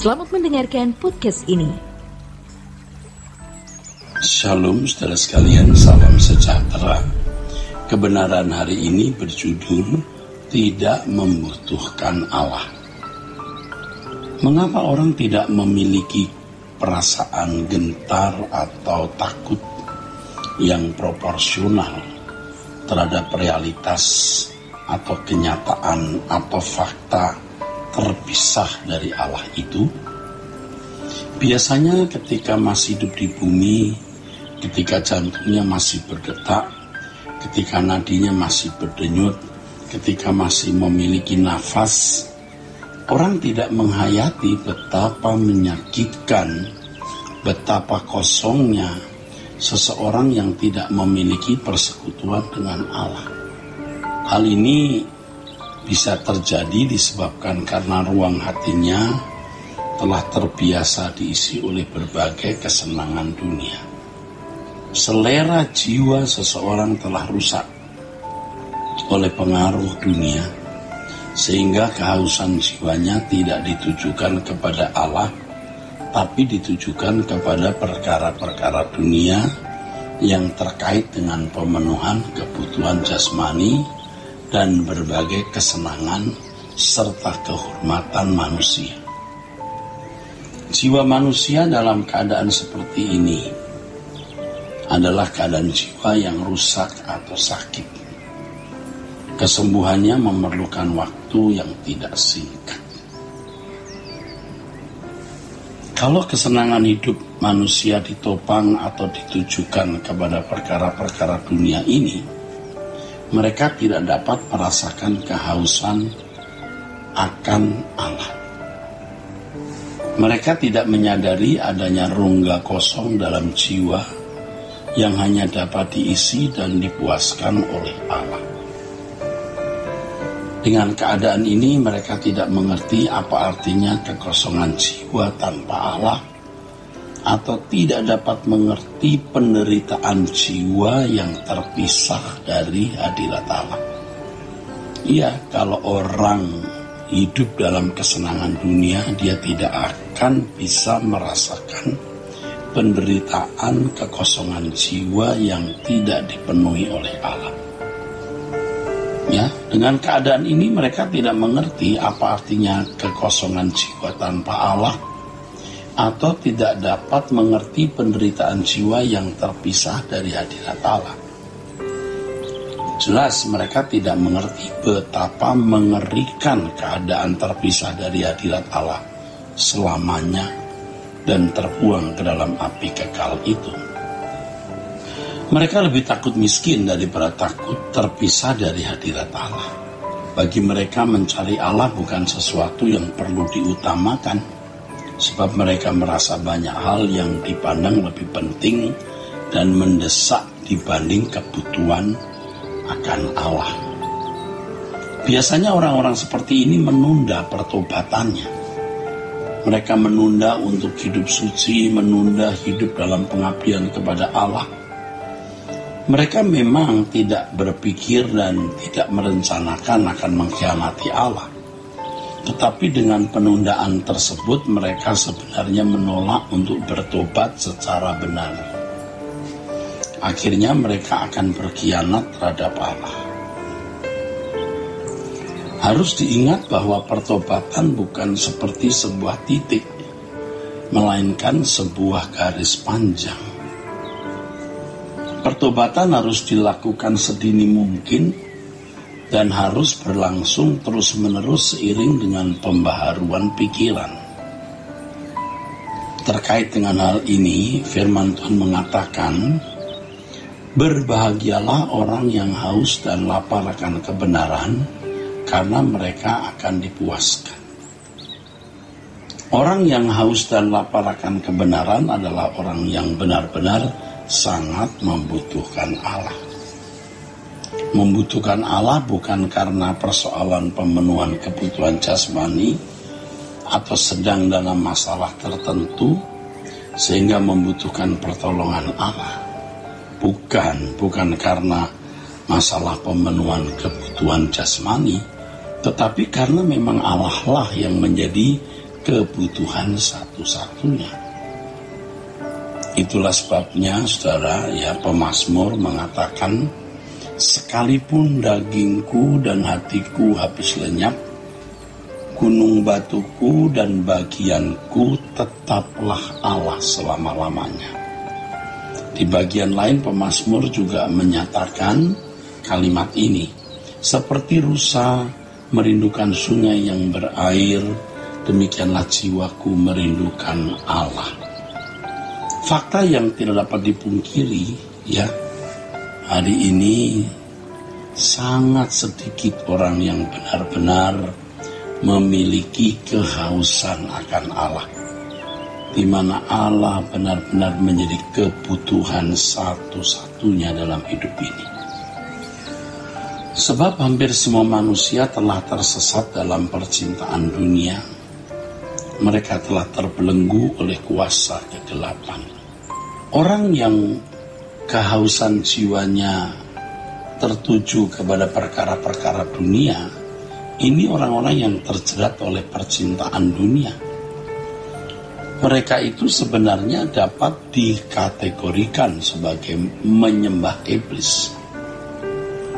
Selamat mendengarkan podcast ini. Shalom saudara sekalian, salam sejahtera. Kebenaran hari ini berjudul Tidak Membutuhkan Allah. Mengapa orang tidak memiliki perasaan gentar atau takut yang proporsional terhadap realitas atau kenyataan atau fakta terpisah dari Allah itu? Biasanya ketika masih hidup di bumi, ketika jantungnya masih berdetak, ketika nadinya masih berdenyut, ketika masih memiliki nafas, orang tidak menghayati betapa menyakitkan, betapa kosongnya seseorang yang tidak memiliki persekutuan dengan Allah. Hal ini bisa terjadi disebabkan karena ruang hatinya telah terbiasa diisi oleh berbagai kesenangan dunia. Selera jiwa seseorang telah rusak oleh pengaruh dunia, sehingga kehausan jiwanya tidak ditujukan kepada Allah, tapi ditujukan kepada perkara-perkara dunia yang terkait dengan pemenuhan kebutuhan jasmani dan berbagai kesenangan serta kehormatan manusia. Jiwa manusia dalam keadaan seperti ini adalah keadaan jiwa yang rusak atau sakit. Kesembuhannya memerlukan waktu yang tidak singkat. Kalau kesenangan hidup manusia ditopang atau ditujukan kepada perkara-perkara dunia ini, mereka tidak dapat merasakan kehausan akan Allah. Mereka tidak menyadari adanya rongga kosong dalam jiwa yang hanya dapat diisi dan dipuaskan oleh Allah. Dengan keadaan ini, mereka tidak mengerti apa artinya kekosongan jiwa tanpa Allah, atau tidak dapat mengerti penderitaan jiwa yang terpisah dari hadirat Allah. Iya, kalau orang hidup dalam kesenangan dunia, dia tidak akan bisa merasakan penderitaan kekosongan jiwa yang tidak dipenuhi oleh Allah. Ya, dengan keadaan ini mereka tidak mengerti apa artinya kekosongan jiwa tanpa Allah, atau tidak dapat mengerti penderitaan jiwa yang terpisah dari hadirat Allah. Jelas mereka tidak mengerti betapa mengerikan keadaan terpisah dari hadirat Allah selamanya dan terbuang ke dalam api kekal itu. Mereka lebih takut miskin daripada takut terpisah dari hadirat Allah. Bagi mereka mencari Allah bukan sesuatu yang perlu diutamakan, sebab mereka merasa banyak hal yang dipandang lebih penting dan mendesak dibanding kebutuhan akan Allah. Biasanya orang-orang seperti ini menunda pertobatannya. Mereka menunda untuk hidup suci, menunda hidup dalam pengabdian kepada Allah. Mereka memang tidak berpikir dan tidak merencanakan akan mengkhianati Allah. Tetapi dengan penundaan tersebut, mereka sebenarnya menolak untuk bertobat secara benar. Akhirnya mereka akan berkhianat terhadap Allah. Harus diingat bahwa pertobatan bukan seperti sebuah titik, melainkan sebuah garis panjang. Pertobatan harus dilakukan sedini mungkin dan harus berlangsung terus-menerus seiring dengan pembaharuan pikiran. Terkait dengan hal ini, firman Tuhan mengatakan, "Berbahagialah orang yang haus dan lapar akan kebenaran, karena mereka akan dipuaskan." Orang yang haus dan lapar akan kebenaran adalah orang yang benar-benar sangat membutuhkan Allah. Membutuhkan Allah bukan karena persoalan pemenuhan kebutuhan jasmani atau sedang dalam masalah tertentu sehingga membutuhkan pertolongan Allah. Bukan karena masalah pemenuhan kebutuhan jasmani, tetapi karena memang Allah lah yang menjadi kebutuhan satu-satunya. Itulah sebabnya saudara, ya, pemazmur mengatakan, sekalipun dagingku dan hatiku habis lenyap, gunung batuku dan bagianku tetaplah Allah selama-lamanya. Di bagian lain pemazmur juga menyatakan kalimat ini, seperti rusa merindukan sungai yang berair, demikianlah jiwaku merindukan Allah. Fakta yang tidak dapat dipungkiri, ya, hari ini sangat sedikit orang yang benar-benar memiliki kehausan akan Allah, di mana Allah benar-benar menjadi kebutuhan satu-satunya dalam hidup ini. Sebab hampir semua manusia telah tersesat dalam percintaan dunia. Mereka telah terbelenggu oleh kuasa kegelapan. Orang yang kehausan jiwanya tertuju kepada perkara-perkara dunia, ini orang-orang yang terjerat oleh percintaan dunia. Mereka itu sebenarnya dapat dikategorikan sebagai menyembah iblis.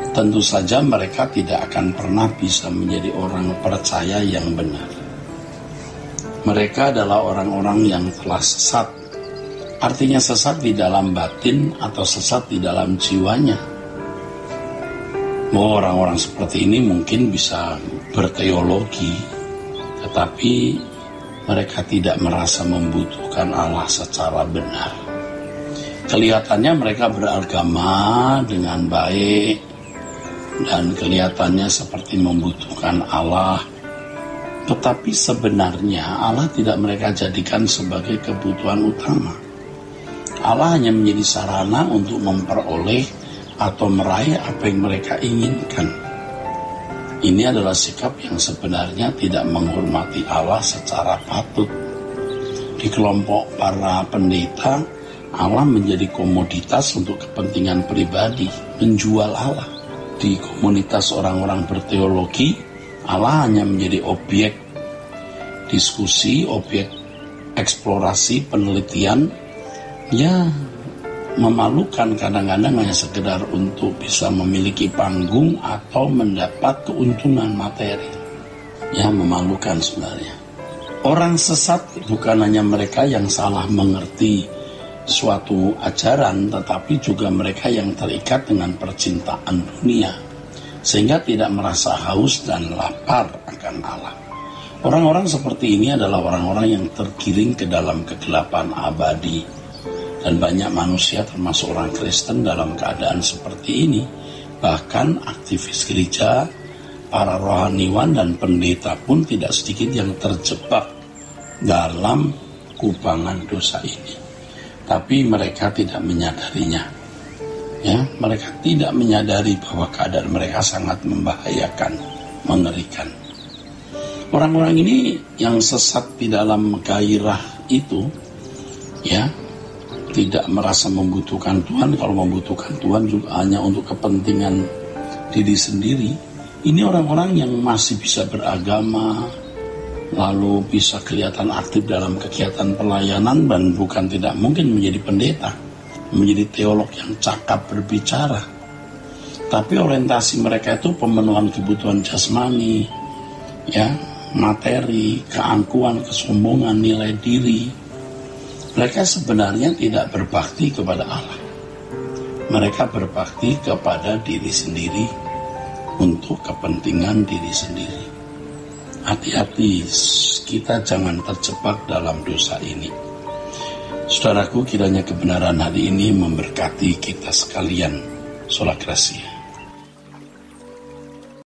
Tentu saja mereka tidak akan pernah bisa menjadi orang percaya yang benar. Mereka adalah orang-orang yang telah sesat. Artinya sesat di dalam batin atau sesat di dalam jiwanya. Orang-orang seperti ini mungkin bisa berteologi, tetapi mereka tidak merasa membutuhkan Allah secara benar. Kelihatannya mereka beragama dengan baik, dan kelihatannya seperti membutuhkan Allah, tetapi sebenarnya Allah tidak mereka jadikan sebagai kebutuhan utama. Allah hanya menjadi sarana untuk memperoleh atau meraih apa yang mereka inginkan. Ini adalah sikap yang sebenarnya tidak menghormati Allah secara patut. Di kelompok para pendeta, Allah menjadi komoditas untuk kepentingan pribadi, menjual Allah. Di komunitas orang-orang berteologi, Allah hanya menjadi objek diskusi, objek eksplorasi, penelitian, ya memalukan kadang-kadang hanya sekedar untuk bisa memiliki panggung atau mendapat keuntungan materi. Ya, memalukan sebenarnya. Orang sesat bukan hanya mereka yang salah mengerti suatu ajaran, tetapi juga mereka yang terikat dengan percintaan dunia, sehingga tidak merasa haus dan lapar akan Allah. Orang-orang seperti ini adalah orang-orang yang tergiring ke dalam kegelapan abadi, dan banyak manusia termasuk orang Kristen dalam keadaan seperti ini. Bahkan aktivis gereja, para rohaniwan dan pendeta pun tidak sedikit yang terjebak dalam kubangan dosa ini. Tapi mereka tidak menyadarinya. Ya, mereka tidak menyadari bahwa keadaan mereka sangat membahayakan, mengerikan. Orang-orang ini yang sesat di dalam gairah itu, ya, tidak merasa membutuhkan Tuhan. Kalau membutuhkan Tuhan juga hanya untuk kepentingan diri sendiri. Ini orang-orang yang masih bisa beragama, lalu bisa kelihatan aktif dalam kegiatan pelayanan, dan bukan tidak mungkin menjadi pendeta, menjadi teolog yang cakap berbicara. Tapi orientasi mereka itu pemenuhan kebutuhan jasmani, ya, materi, keangkuhan, kesombongan, nilai diri. Mereka sebenarnya tidak berbakti kepada Allah. Mereka berbakti kepada diri sendiri untuk kepentingan diri sendiri. Hati-hati, kita jangan terjebak dalam dosa ini. Saudaraku, kiranya kebenaran hari ini memberkati kita sekalian. Sola Gracia.